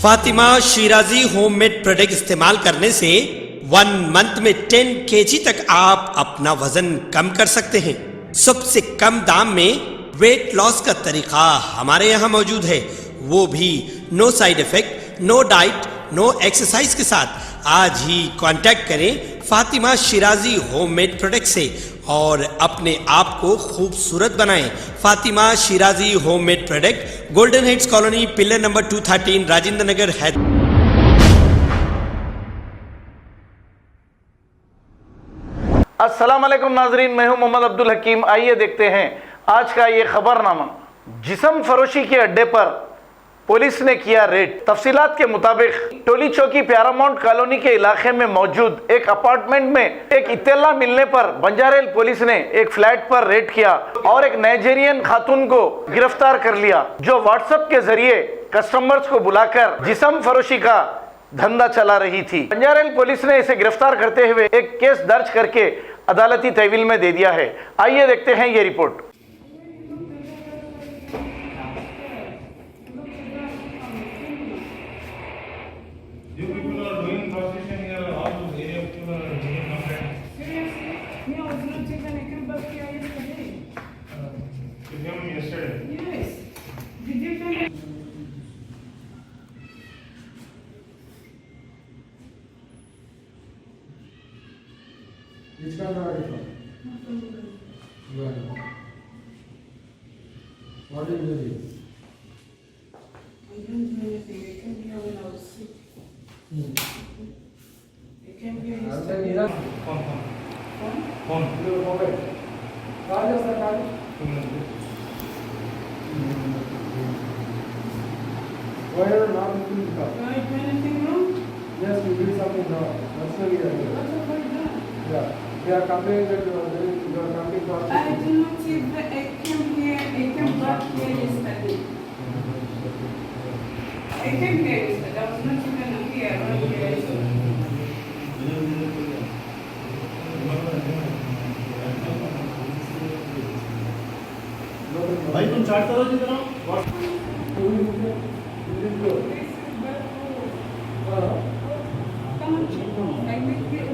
Fatima Shirazi homemade product इस्तेमाल करने से 1 मंथ में 10 kg तक आप अपना वजन कम कर सकते हैं। सबसे कम दाम में वेट लॉस का तरीका हमारे यहाँ मौजूद है, वो भी no side effect, no diet, no exercise के साथ। आज ही कांटेक्ट करें फातिमा शिराजी होममेड प्रोडक्ट से और अपने आप को खूबसूरत बनाएं। Fatima Shirazi homemade product, golden heads colony, pillar number 213, Rajendra Nagar, Hyderabad. अस्सलाम वालेकुम नाजरीन, मैं हूं मोहम्मद अब्दुल हकीम। आइए देखते हैं आज का ये खबरनामा। जिस्म फरोशी के अड्डे पर पुलिस ने किया रेड। तफसीलात के मुताबिक टोली चौकी प्यारामाउंट कॉलोनी के इलाके में मौजूद एक अपार्टमेंट में एक इत्तला मिलने पर बंजारेल पुलिस ने एक फ्लैट पर रेड किया और एक नाइजीरियन खातून को गिरफ्तार कर लिया, जो व्हाट्सएप के जरिए कस्टमर्स को बुलाकर जिस्म फरोशी का धंधा चला रही थी। बंजारेल पुलिस ने इसे गिरफ्तार करते हुए एक केस दर्ज करके अदालती तहवील में दे दिया है। आइए देखते हैं ये report. Which country are you from? You are from. What do you do? I don't do anything. I came here when I was sick. I came here yesterday. Phone. You are mobile. Card is the card. Why are you not looking the car? Do I do anything wrong? Yes, you did something wrong. That's why you are here. What have I done? Yeah. They are complaining that you are coming for. I do not even. I came here. I came back here yesterday. I came here yesterday. I was not even here around here. भाई तुम चाट करो जी जरा। Come on, I make it more.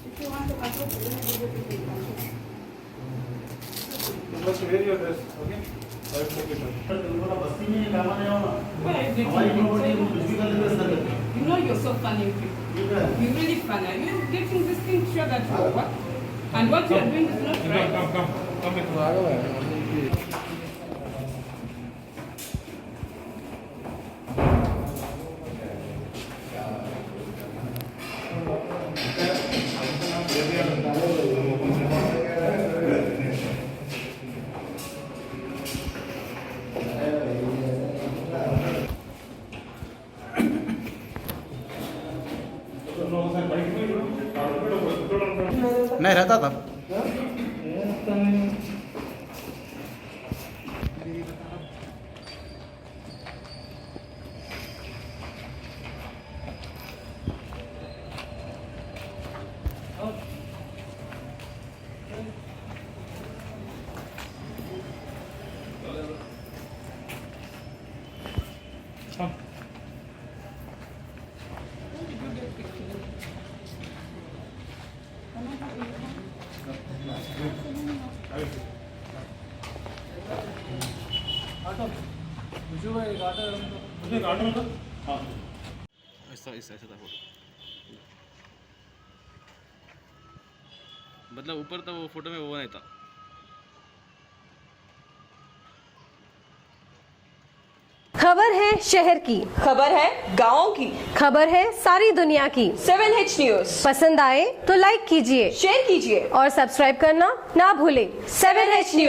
If you want to control, you will be able to control. You must wear your dress, okay? I will take it off. तुमको बस्ती में काम आने वाला। Where is the हमारी property को कुछ भी कर लेते हैं sir. You know you're so funny people. You're really funny. Are you getting this thing sure that you what? And what you're doing is not right. Come with me. नहीं रहता था। ऐसा था फोटो, मतलब ऊपर था वो फोटो में, वो नहीं था। खबर है शहर की, खबर है गाँव की, खबर है सारी दुनिया की। 7H न्यूज पसंद आए तो लाइक कीजिए, शेयर कीजिए और सब्सक्राइब करना ना भूलें। 7H news.